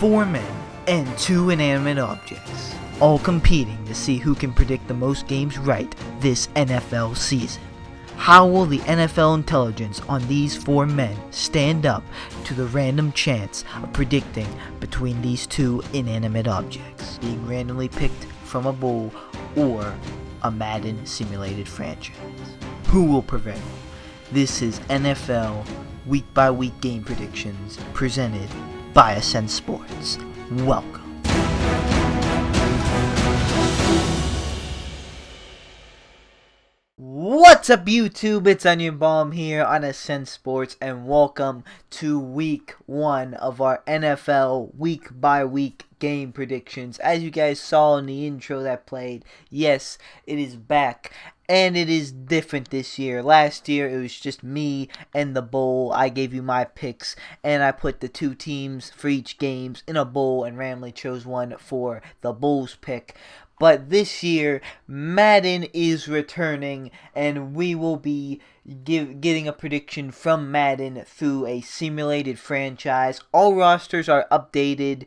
4 men and 2 inanimate objects, all competing to see who can predict the most games right this NFL season. How will the NFL intelligence on these 4 men stand up to the random chance of predicting between these 2 inanimate objects being randomly picked from a bowl or a Madden simulated franchise? Who will prevail? This is NFL Week by Week Game Predictions presented by Ascent Sports. Welcome. What's up, YouTube? It's Onion Bomb here on Ascent Sports, and welcome to Week 1 of our NFL Week by Week Game Predictions. As you guys saw in the intro that played, yes, it is back. And it is different this year. Last year, it was just me and the bowl. I gave you my picks, and I put the 2 teams for each games in a bowl and randomly chose one for the Bulls pick. But this year, Madden is returning, and we will be getting a prediction from Madden through a simulated franchise. All rosters are updated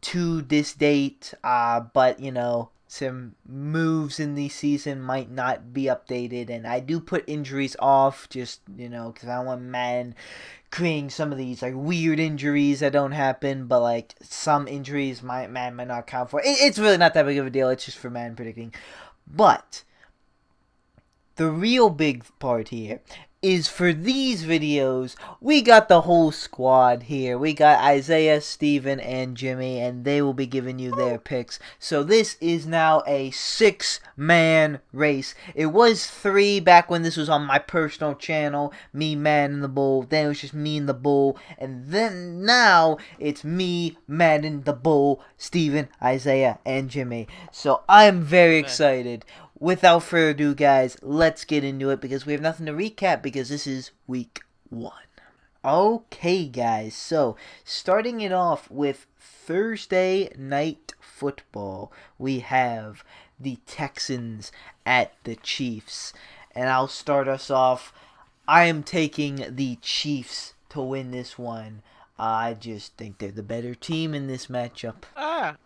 to this date, but, you know, some moves in the season might not be updated, and I do put injuries off, just, you know, because I don't want Madden creating some of these, like, weird injuries that don't happen, but, like, some injuries Madden might not count for. It's really not that big of a deal, it's just for Madden predicting. But the real big part here is for these videos, we got the whole squad here. We got Isaiah, Steven, and Jimmy, and they will be giving you their picks. So this is now a 6-man race. It was 3 back when this was on my personal channel, me, Madden, and the Bull. Then it was just me and the Bull, and then now it's me, Madden, the Bull, Steven, Isaiah, and Jimmy. So I'm very excited. Without further ado, guys, let's get into it because we have nothing to recap because this is Week 1. Okay, guys, so starting it off with Thursday Night Football, we have the Texans at the Chiefs. And I'll start us off. I am taking the Chiefs to win this one. I just think they're the better team in this matchup. I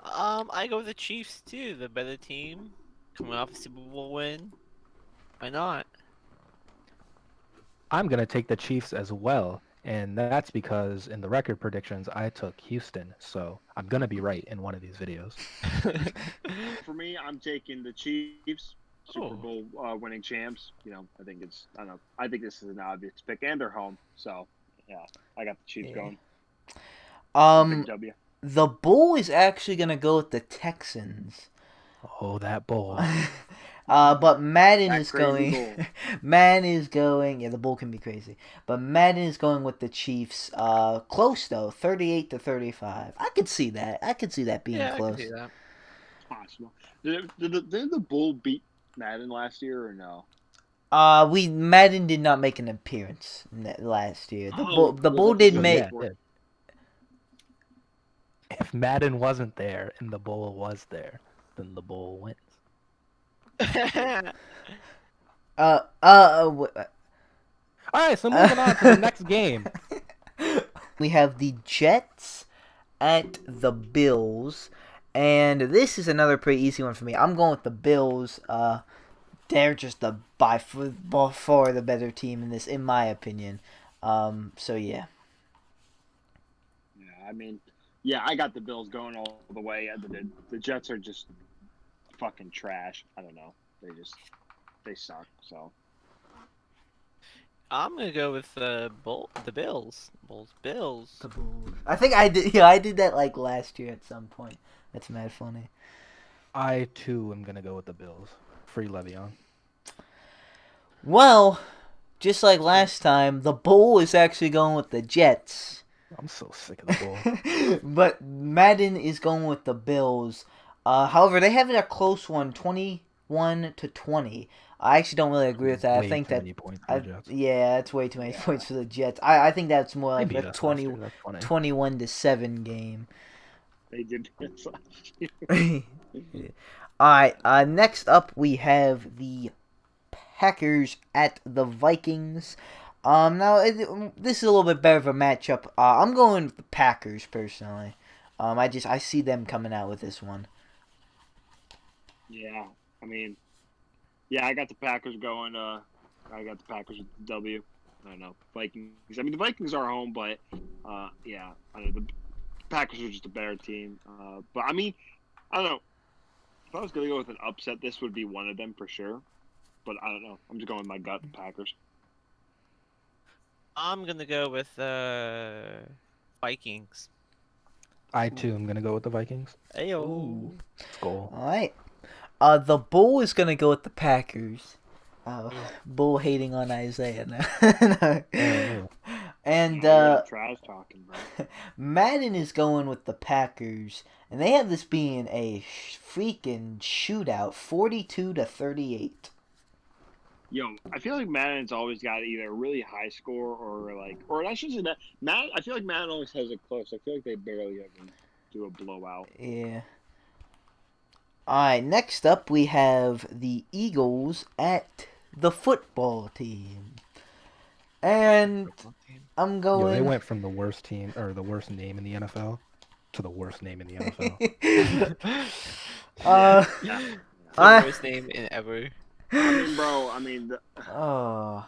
go with the Chiefs too, the better team. Coming off a Super Bowl win. Why not? I'm going to take the Chiefs as well, and that's because in the record predictions, I took Houston, so I'm going to be right in one of these videos. For me, I'm taking the Chiefs, Super Bowl winning champs. You know, I think this is an obvious pick, and they're home, so yeah, I got the Chiefs going. The Bull is actually going to go with the Texans. Oh, that Bull. But Madden is going. Madden is going. Yeah, the Bull can be crazy, but Madden is going with the Chiefs. Close though, 38-35. I could see that. I could see that being close. I can see that. It's possible. Did the Bull beat Madden last year or no? Madden did not make an appearance last year. The Bull did make. Yeah, if Madden wasn't there and the Bull was there, then the Bull wins. Alright, so moving on to the next game. We have the Jets at the Bills. And this is another pretty easy one for me. I'm going with the Bills. They're just by far the better team in this, in my opinion. So yeah. Yeah, I mean, yeah, I got the Bills going all the way. The Jets are just fucking trash. I don't know. They suck. So I'm gonna go with the Bills. Bills. The Bulls. I think I did. Yeah, I did that like last year at some point. That's mad funny. I too am gonna go with the Bills. Free Le'Veon. Well, just like last time, the Bull is actually going with the Jets. I'm so sick of the Bull. But Madden is going with the Bills. However, they have it a close one, 21-20. I actually don't really agree with that. I think that yeah, it's way too many points for the Jets. I think that's more like a 21-7 game. They did this last year. All right. Next up, we have the Packers at the Vikings. Now this is a little bit better of a matchup. I'm going with the Packers personally. I see them coming out with this one. Yeah, I mean, yeah, I got the Packers going. I got the Packers with the W. I don't know, Vikings. I mean, the Vikings are home, but yeah, I don't know, the Packers are just a better team. But I mean, I don't know. If I was gonna go with an upset, this would be one of them for sure. But I don't know. I'm just going with my gut, the Packers. I'm gonna go with Vikings. I too am gonna go with the Vikings. Ayo. Ooh. Let's go. All right. The Bull is gonna go with the Packers. Bull hating on Isaiah now. Yeah. And You're trash talking, bro. Madden is going with the Packers, and they have this being a freaking shootout, 42-38. Yo, I feel like Madden's always got either a really high score or I shouldn't say that. I feel like Madden always has it close. I feel like they barely ever do a blowout. Yeah. Alright, next up we have the Eagles at the football team. And I'm Yo, going... they went from the worst team or the worst name in the NFL to the worst name in the NFL. The worst name in ever. I mean, bro. I mean, Oh,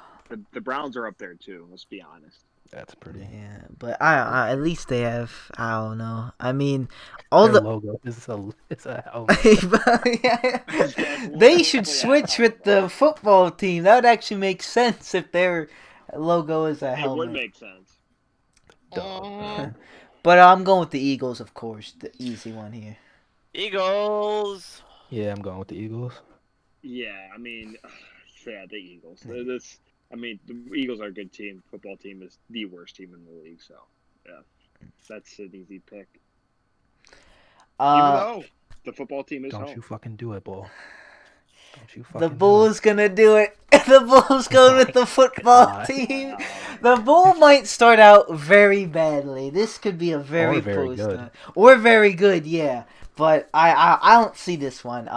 the Browns are up there too. Let's be honest. That's pretty. yeah, but I at least they have, I don't know. I mean, all Their the logo is a helmet. Yeah. They should switch with the football team. That would actually make sense if their logo is a It helmet. would make sense. Duh. But I'm going with the Eagles, of course, the easy one here. Eagles. Yeah, I'm going with the Eagles. Yeah, I mean, yeah, the Eagles. I mean, the Eagles are a good team. Football team is the worst team in the league, so yeah, that's an easy pick. Even though the football team is Don't home. you fucking do it, Bull. Don't you fucking the do Bull's gonna do it. The Bull's going with the football team. The Bull might start out very badly. This could be a very Or very good. Or very good, yeah. But I don't see this one.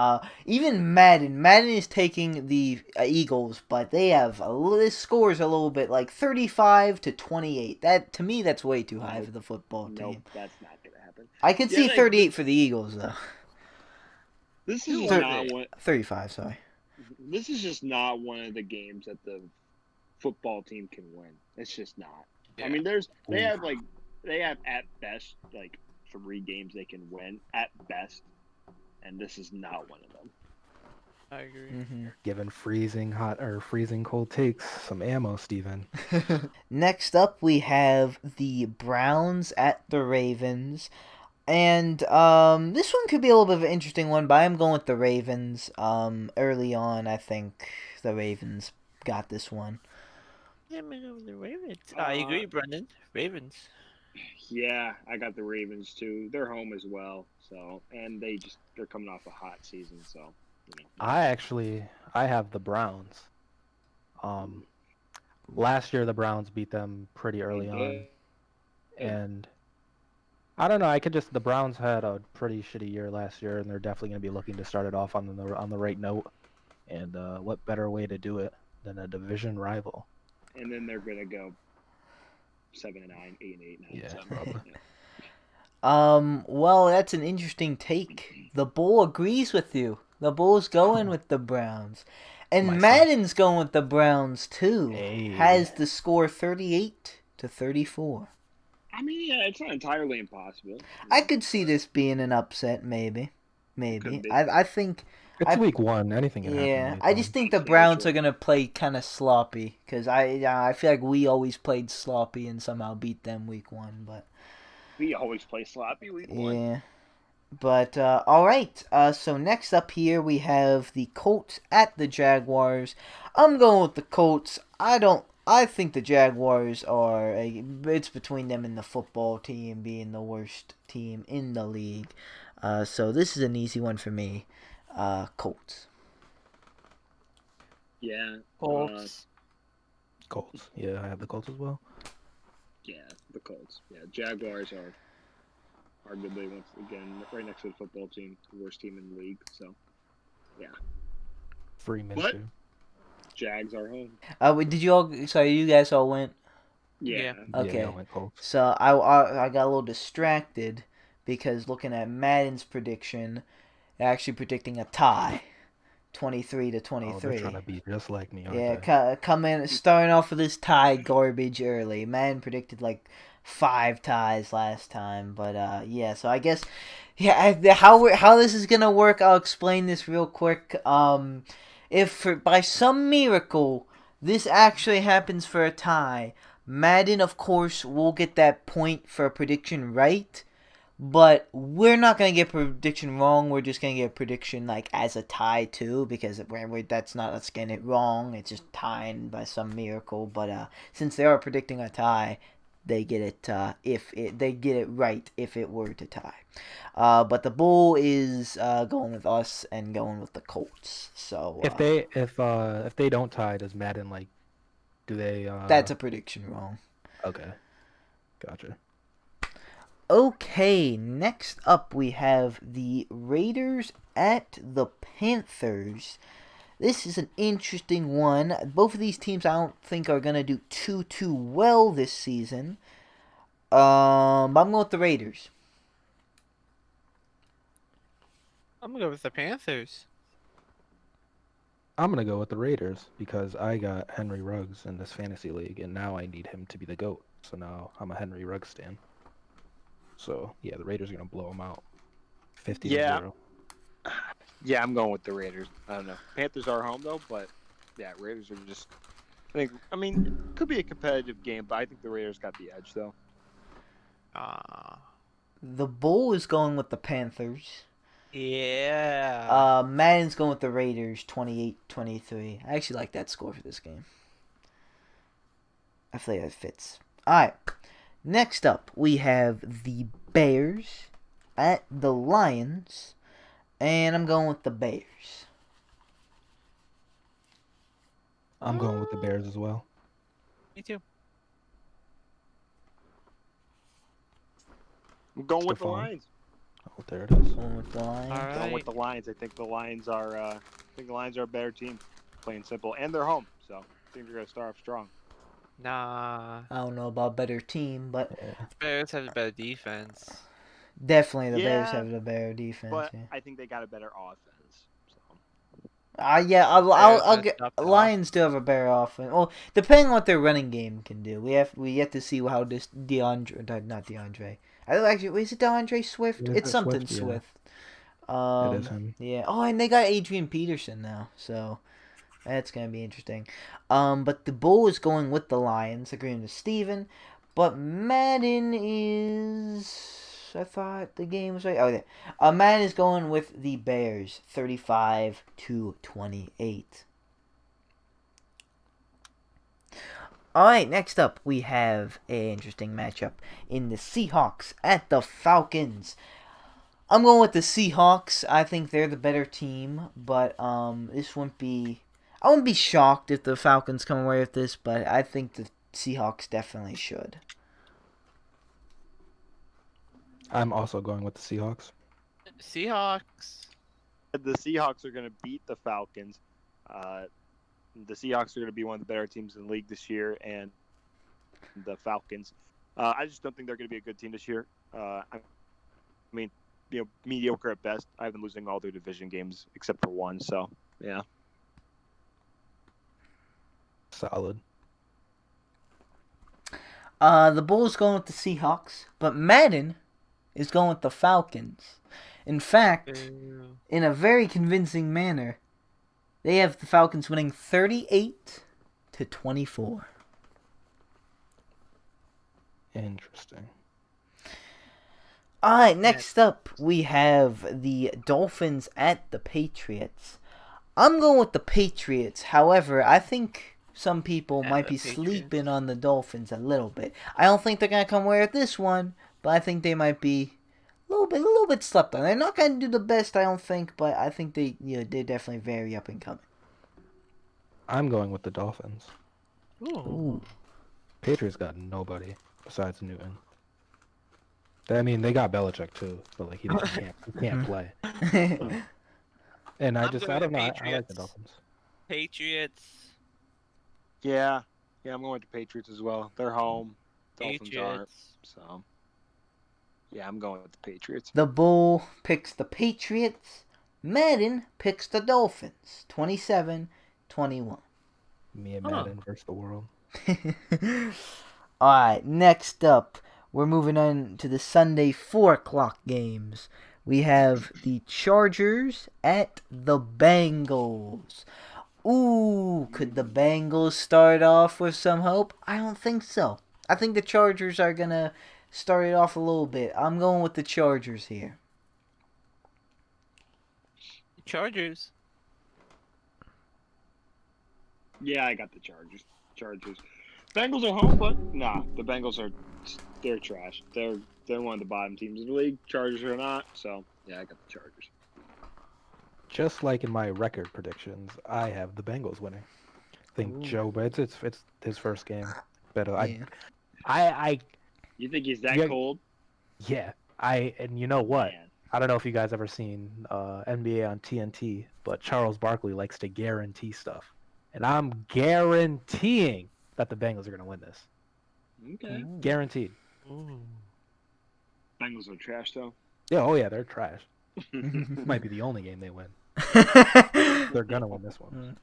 Even Madden is taking the Eagles, but they have this score is a little bit like 35-28. That to me that's way too high for the football team. Nope, that's not gonna happen. I could see 38 for the Eagles though. This is not 35, sorry. This is just not one of the games that the football team can win. It's just not. Yeah. I mean, they have at best like 3 games they can win at best, and this is not one of them. I agree. Mm-hmm. Giving freezing hot or freezing cold takes some ammo, Steven. Next up, we have the Browns at the Ravens. And this one could be a little bit of an interesting one, but I'm going with the Ravens. Early on, I think the Ravens got this one. Yeah, I'm gonna go with the Ravens. I agree, Brenden. Ravens. Yeah, I got the Ravens too. They're home as well, so and they're coming off a hot season, so. You know. I have the Browns. Last year the Browns beat them pretty early on, and I don't know. The Browns had a pretty shitty year last year, and they're definitely going to be looking to start it off on the right note. And what better way to do it than a division rival? And then they're going to go 7-9, 8-8, 9, Yeah, 7. probably. Well, that's an interesting take. The Bull agrees with you. The Bull's going with the Browns. And Madden's going with the Browns, too. Hey. Has the score 38-34. I mean, yeah, it's not entirely impossible. I could see this being an upset, maybe. I think... It's week 1. Anything can happen. Yeah, I just think the Browns are going to play kind of sloppy. Because I feel like we always played sloppy and somehow beat them week 1, but... We always play sloppy week 1. Yeah. But, alright. So next up here we have the Colts at the Jaguars. I'm going with the Colts. I think the Jaguars it's between them and the football team being the worst team in the league. So this is an easy one for me. Colts. Yeah. Colts. Colts. Yeah, I have the Colts as well. Yeah, the Colts. Yeah, Jaguars are arguably once again right next to the football team, the worst team in the league. So, yeah. Free Minshew. What? Jags are home. Did you all? Sorry, you guys all went. Yeah. Okay. Yeah, I went Colts. So I got a little distracted because looking at Madden's prediction, they're actually predicting a tie, 23 to Oh, 23. they're trying to be just like me, aren't Yeah, they? starting off with this tie garbage early. Man predicted like 5 ties last time, but yeah. So I guess, yeah, how this is gonna work, I'll explain this real quick. If by some miracle this actually happens for a tie, Madden, of course, will get that point for a prediction right. But we're not gonna get prediction wrong. We're just gonna get prediction like as a tie too, because that's not us getting it wrong. It's just tying by some miracle. But since they are predicting a tie, they get it they get it right if it were to tie. But the bull is going with us and going with the Colts. So If they don't tie, does Madden like do they that's a prediction wrong. Okay. Gotcha. Okay, next up we have the Raiders at the Panthers. This is an interesting one. Both of these teams I don't think are going to do too well this season. I'm going with the Raiders. I'm gonna go with the Panthers. I'm gonna go with the Raiders because I got Henry Ruggs in this fantasy league, and now I need him to be the GOAT. So now I'm a Henry Ruggs stan. So yeah, the Raiders are gonna blow them out, 50-0. Yeah, I'm going with the Raiders. I don't know. Panthers are home though, but yeah, Raiders are just. I mean, it could be a competitive game, but I think the Raiders got the edge though. The Bull is going with the Panthers. Yeah. Madden's going with the Raiders, 28-23. I actually like that score for this game. I feel like that fits. Alright. Next up, we have the Bears at the Lions. And I'm going with the Bears. I'm going with the Bears as well. Me too. I'm going with the Stephon. Lions. Oh, there it is. Going with the Lions. All Going right. with the Lions. I think the Lions are. A better team, plain simple, and they're home, so I think they're gonna start off strong. Nah. I don't know about better team, but Yeah. Bears have a better defense. definitely the Bears Yeah, have the better defense. But Yeah. I think they got a better offense. So. Yeah, I'll Bears get messed up the Lions do have a better offense. Well, depending on what their running game can do, we yet to see how this not DeAndre. I don't actually is it DeAndre Swift? Is It's it something Swift? Yeah. Swift. It is him. Yeah. Oh, and they got Adrian Peterson now, so that's gonna be interesting. But the Bull is going with the Lions, agreeing with Steven. But Madden is. I thought the game was right. Oh, yeah. Madden is going with the Bears, 35-28. Alright, next up we have an interesting matchup in the Seahawks at the Falcons. I'm going with the Seahawks. I think they're the better team, but this wouldn't be. I wouldn't be shocked if the Falcons come away with this, but I think the Seahawks definitely should. I'm also going with the Seahawks. Seahawks. The Seahawks are going to beat the Falcons. The Seahawks are going to be one of the better teams in the league this year, and the Falcons. I just don't think they're going to be a good team this year. I mean, mediocre at best. I've been losing all their division games except for one. So yeah. Solid. The Bulls going with the Seahawks, but Madden is going with the Falcons. In fact, in a very convincing manner, they have the Falcons winning 38-24. Interesting. Alright, next up we have the Dolphins at the Patriots. I'm going with the Patriots. However, I think some people Yeah, might the be Patriots. sleeping on the Dolphins a little bit. I don't think they're going to come away with this one, but I think they might be a little bit slept on. They're not going to do the best, I don't think, but I think they're definitely very up and coming. I'm going with the Dolphins. Ooh. Patriots got nobody besides Newton. I mean, they got Belichick too, but like he can't play. And I I'm going don't know. I like the Patriots. Dolphins. Patriots. Yeah, I'm going with the Patriots as well. They're home. Dolphins aren't. Patriots. So Yeah, I'm going with the Patriots. The Bull picks the Patriots. Madden picks the Dolphins. 27-21. Me and Madden versus the world. Alright, next up, we're moving on to the Sunday 4 o'clock games. We have the Chargers at the Bangles. Ooh, could the Bengals start off with some hope? I don't think so. I think the Chargers are going to start it off a little bit. I'm going with the Chargers here. Chargers. Yeah, I got the Chargers. Bengals are home, but nah, the Bengals they're trash. They're one of the bottom teams in the league. Chargers are not, so yeah, I got the Chargers. Just like in my record predictions, I have the Bengals winning. I think Joe, but it's his first game. But Yeah. I You think he's that Yeah. cold? yeah, and you know what? Man. I don't know if you guys ever seen NBA on TNT, but Charles Barkley likes to guarantee stuff, and I'm guaranteeing that the Bengals are going to win this. Okay. Guaranteed. Bengals are trash though. Yeah, oh yeah, they're trash. Might be the only game they win. They're gonna win this one.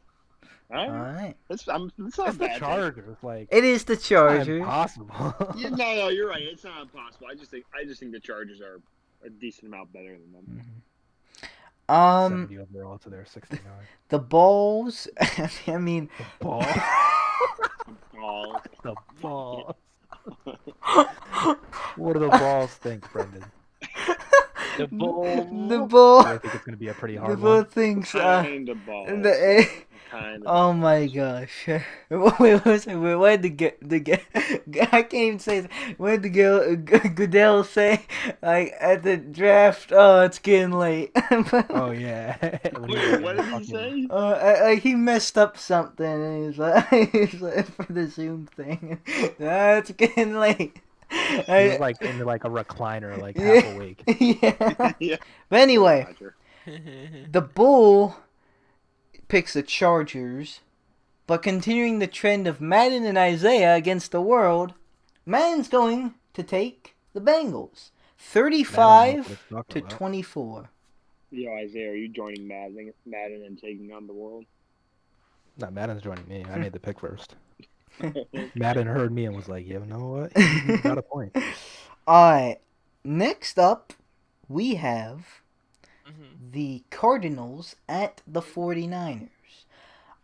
All right. Alright. It's not It's a the bad Chargers, like It is the it's not Chargers. impossible. thing. No, you're right. It's not impossible. I just think the Chargers are a decent amount better than them. 70 overall to their 69. The Bulls. I mean, Ball. Oh, The balls. What do the balls think, Brendan? The Bull. the Bull. I think it's gonna be a pretty The hard Bull one. thinks. kind of balls. Kind of. Oh my gosh! Wait, what did I can't even say this. What did Goodell say? Like at the draft? Oh, it's getting late. Oh yeah. When he Wait, was what in did he fucking- say? Like he messed up something, and he's like for the Zoom thing. It's getting late. He was like in like a recliner, like Yeah. half awake. Yeah. Yeah. But anyway, Roger. the Bull picks the Chargers, but continuing the trend of Madden and Isaiah against the world, Madden's going to take the Bengals, 35-24. Yo, Isaiah, are you joining Madden and taking on the world? No, Madden's joining me. I made the pick first. Madden heard me and was like, "You know what? You got a point." Alright, next up, we have Mhm. the Cardinals at the 49ers.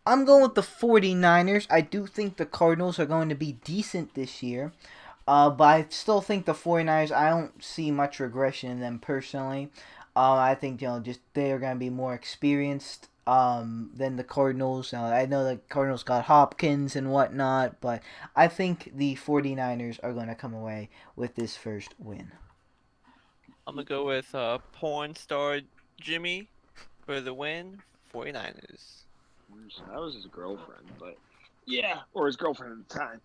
I'm going with the 49ers. I do think the Cardinals are going to be decent this year. But I still think the 49ers, I don't see much regression in them personally. I think, just they're going to be more experienced than the Cardinals. I know the Cardinals got Hopkins and whatnot, but I think the 49ers are going to come away with this first win. I'm gonna go with porn star Jimmy for the win. 49ers. That was his girlfriend, but yeah, or his girlfriend at the time.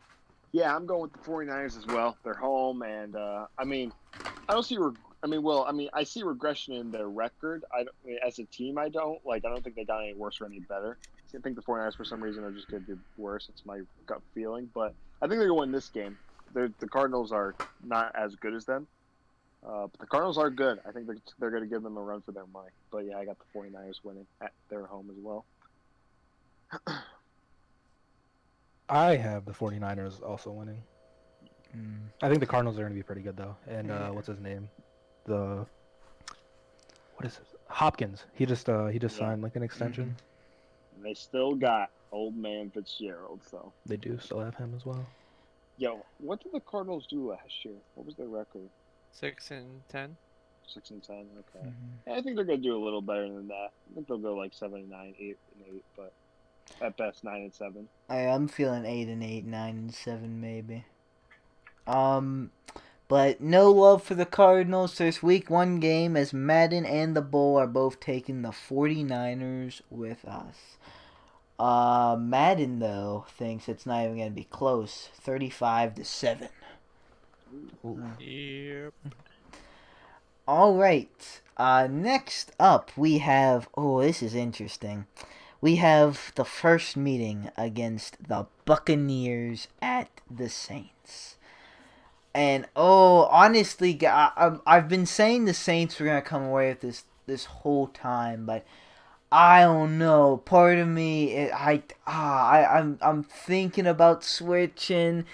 Yeah, I'm going with the 49ers as well. They're home, and I don't see. I see regression in their record. As a team, I don't think they got any worse or any better. I think the 49ers, for some reason, are just going to do worse. It's my gut feeling, but I think they're going to win this game. The Cardinals are not as good as them, but the Cardinals are good. I think they're going to give them a run for their money. But yeah, I got the 49ers winning at their home as well. I have the 49ers also winning. I think the Cardinals are going to be pretty good though. And what's his name? What is it? Hopkins. He just signed like an extension. And they still got old man Fitzgerald, so. They do still have him as well. Yo, what did the Cardinals do last year? What was their record? 6-10. 6-10. Okay. Yeah, I think they're gonna do a little better than that. I think they'll go like 7-9, 8-8, but at best 9-7. I'm feeling 8-8, 9-7 maybe. But no love for the Cardinals. There's week 1 game as Madden and the Bull are both taking the 49ers with us. Madden though thinks it's not even gonna be close. 35-7. Yep. All right. Next up we have. Oh, this is interesting. We have the first meeting against the Buccaneers at the Saints. And honestly, I've been saying the Saints were gonna come away with this whole time, but I don't know. Part of me, I'm thinking about switching.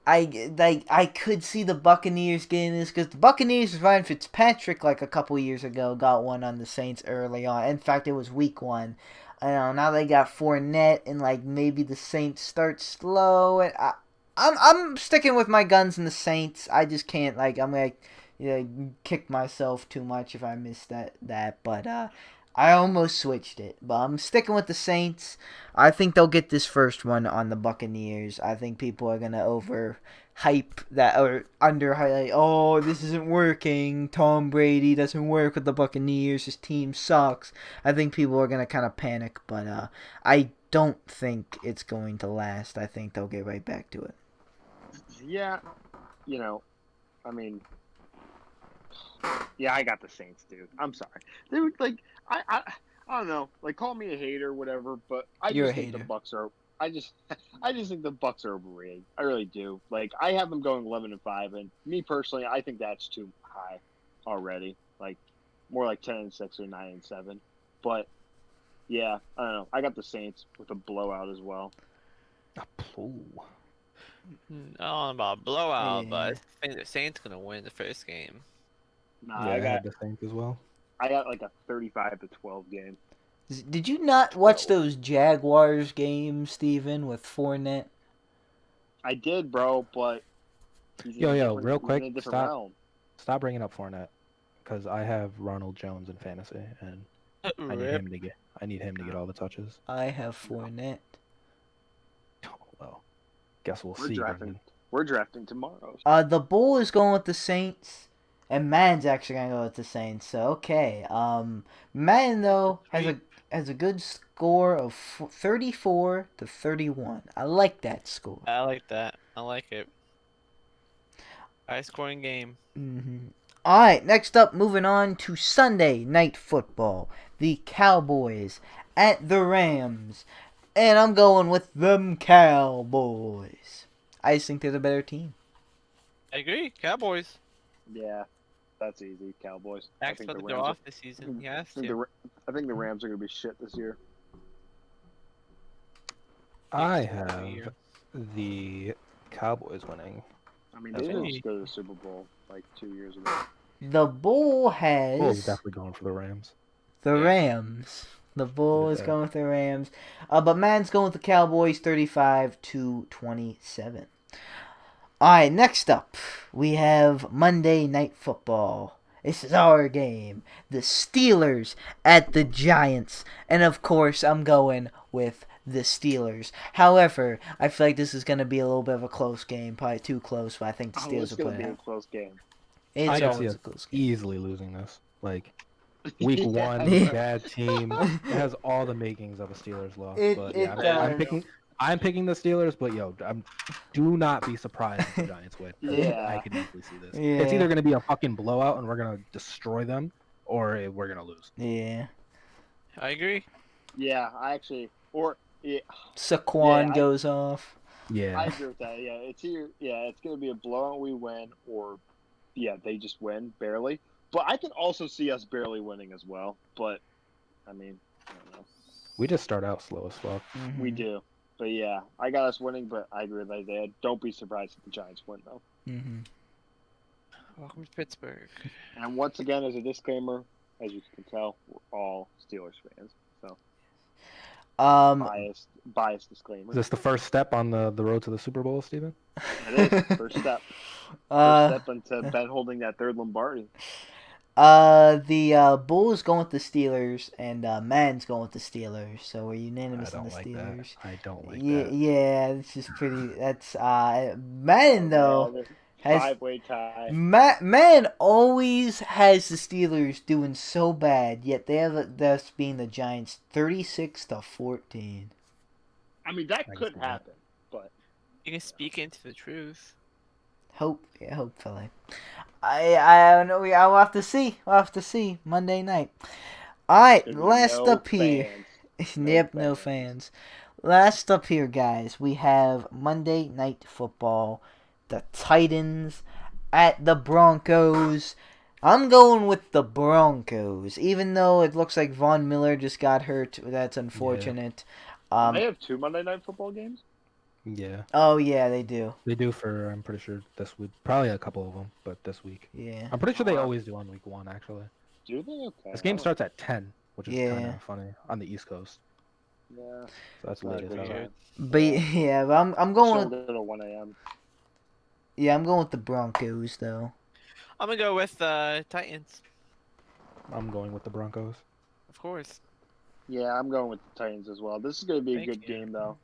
I could see the Buccaneers getting this because the Buccaneers, Ryan Fitzpatrick, like a couple years ago, got one on the Saints early on. In fact, it was week 1. I know now they got Fournette, and like maybe the Saints start slow. And I'm sticking with my guns in the Saints. I just can't I'm gonna kick myself too much if I miss that. But I almost switched it, but I'm sticking with the Saints. I think they'll get this first one on the Buccaneers. I think people are gonna overhype that or underhype. Oh, this isn't working. Tom Brady doesn't work with the Buccaneers. His team sucks. I think people are gonna kind of panic, but I don't think it's going to last. I think they'll get right back to it. Yeah, I mean, yeah, I got the Saints, dude. I'm sorry. They were I don't know. Call me a hater, whatever. But You're just a think hater. the Bucks are. I just think the Bucks are overrated. I really do. I have them going 11-5, and me personally, I think that's too high already. More like 10-6 or 9-7. But yeah, I don't know. I got the Saints with a blowout as well. Ooh. I don't know about blowout, Yeah. but I think the Saints gonna win the first game. Nah, Yeah, I I got had the Saints as well. a 35-12 game. Did you not watch those Jaguars games, Steven, with Fournette? I did, bro, but he's in Yo, a real quick, different stop. realm. Stop bringing up Fournette, because I have Ronald Jones in fantasy, and I need him to get all the touches. I have Fournette. Oh, well, guess we'll We're see. drafting. Brendan. We're drafting tomorrow. The Bull is going with the Saints, and Madden's actually gonna go with the Saints. So okay. Madden though has a good score of 34-31. I like that score. I like that. I like it. High scoring game. All right. Next up, moving on to Sunday Night Football. The Cowboys at the Rams, and I'm going with them Cowboys. I just think they're the better team. I agree. Cowboys. Yeah, that's easy. Cowboys. Max about to go off this season. He has to. I think the Rams are gonna be shit this year. I Next have year. the Cowboys winning. I mean, That's they well. didn't just go to the Super Bowl 2 years ago. The Bull has Bull's definitely going for the Rams. the Yeah. Rams. The Bull is Yeah. going with the Rams. But Man's going with the Cowboys 35-27. Alright, next up, we have Monday Night Football. This is our game. The Steelers at the Giants. And of course, I'm going with the Steelers. However, I feel like this is going to be a little bit of a close game. Probably too close, but I think the Steelers It's will gonna put be it a out. close game. It's I can see always us a close game. easily losing this. Week Yeah. 1, Yeah. bad team. It has all the makings of a Steelers loss. But It yeah, does. I'm picking the Steelers, but do not be surprised if the Giants win. Yeah. I can easily see this. Yeah. It's either going to be a fucking blowout and we're going to destroy them, or we're going to lose. Yeah. I agree. Yeah, Saquon Yeah, goes off. I Yeah. agree with that. Yeah, it's gonna be a blowout. We win, or they just win barely. But I can also see us barely winning as well. But I mean, I don't know. We just start out slow as fuck. We do. But yeah, I got us winning. But I agree with Isaiah. Don't be surprised if the Giants win, though. Welcome to Pittsburgh. And once again, as a disclaimer, as you can tell, we're all Steelers fans. So biased disclaimer. Is this the first step on the road to the Super Bowl, Steven? It is first step. First step into Ben holding that third Lombardi. The Bulls going with the Steelers, and Man's going with the Steelers. So we're unanimous on the Steelers. I don't like Yeah, that. yeah, it's just pretty. That's Man though. Has 5-way tie. Man always has the Steelers doing so bad, yet they have this being the Giants 36-14. I mean, that can could see that. happen, but You can speak into the truth. Hopefully. I don't know. I'll have to see. Monday night. All right, there's last no up here. fans. Yep, no fans. Last up here, guys, we have Monday Night Football. The Titans at the Broncos. I'm going with the Broncos, even though it looks like Von Miller just got hurt. That's unfortunate. They have 2 Monday Night Football games. Yeah. Oh yeah, they do. They do for, I'm pretty sure, this week. Probably a couple of them, but this week. Yeah. I'm pretty sure they always do on week 1, actually. Do they? Okay. This game starts at 10, which is kind Yeah. of funny, on the East Coast. Yeah. So that's late as hell. But yeah, but I'm going. With, at 1 a.m. Yeah, I'm going with the Broncos though. I'm gonna go with Titans, I'm going with the Broncos. of course. Yeah, I'm going with the Titans as well. This is going to be a Thank good you. game, though.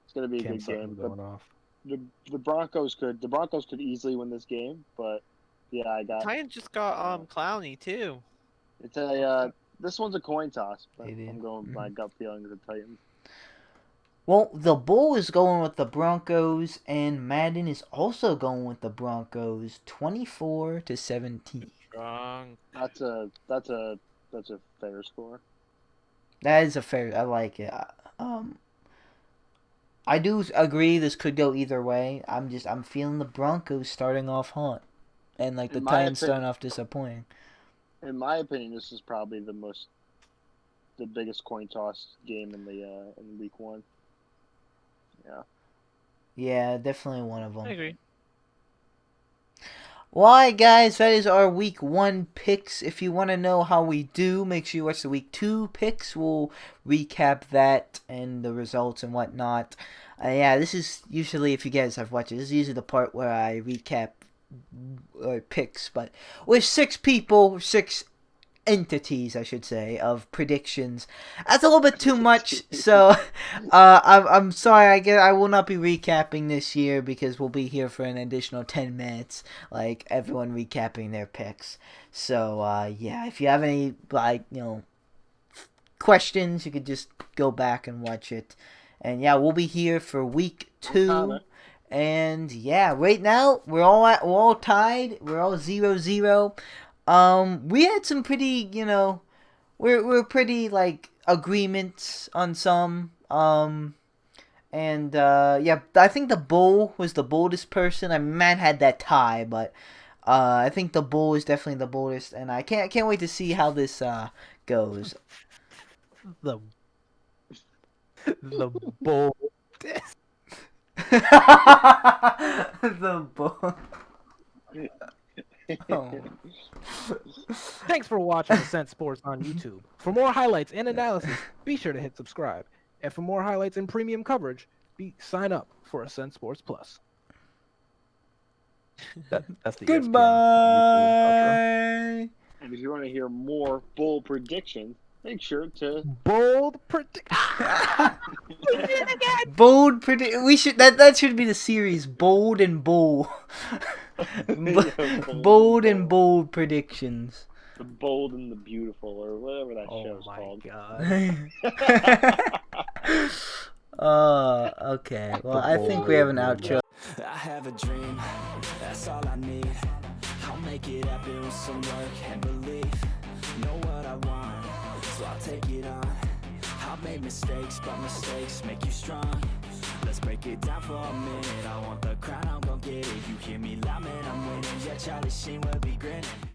It's going to be a Cam good game. Sutton going off. The Broncos could easily win this game, but yeah, I got Titans just got Clowney too. it's a this one's a coin toss, but It is. I'm going with my gut feeling of the Titans. Well, the Bull is going with the Broncos, and Madden is also going with the Broncos, 24-17. Strong. That's a fair score. That is a fair. I like it. I do agree this could go either way. I'm feeling the Broncos starting off hot, and like the In my Titans opinion- starting off disappointing. In my opinion, this is probably the biggest coin toss game in week 1. Yeah. Yeah, definitely one of them. I agree. Well, alright, guys, that is our week 1 picks. If you want to know how we do, make sure you watch the week 2 picks. We'll recap that and the results and whatnot. Yeah, this is usually, if you guys have watched it, this is usually the part where I recap picks. But with 6 people, 6 entities, I should say, of predictions, that's a little bit too much. So I'm sorry. I will not be recapping this year because we'll be here for an additional 10 minutes, like everyone recapping their picks. So yeah, if you have any questions, you could just go back and watch it. And yeah, we'll be here for week 2. And yeah, right now we're all tied. We're all 0-0. We had some pretty, we're pretty like agreements on some. And yeah, I think the Bull was the boldest person. I mean, Matt had that tie, but I think the Bull is definitely the boldest, and I can't wait to see how this goes. The Bull. The Bull. Oh. Thanks for watching Ascent Sports on YouTube. For more highlights and analysis, be sure to hit subscribe. And for more highlights and premium coverage, sign up for Ascent Sports Plus. That's the Goodbye. And if you want to hear more Bull predictions, make sure to Bold prediction. Bold predict. We should that should be the series. Bold and Bull. Bold and bold predictions. The Bold and the Beautiful, or whatever that show's called. God. Okay. Well, I think we have an outro. I have a dream, that's all I need. I'll make it happen with some work and belief. Know what I want, so I'll take it on. I've made mistakes, but mistakes make you strong. Let's break it down for a minute. I want the crown, I'm gon' get it. You hear me loud, man, I'm winning. Yeah, Charlie Sheen will be grinning.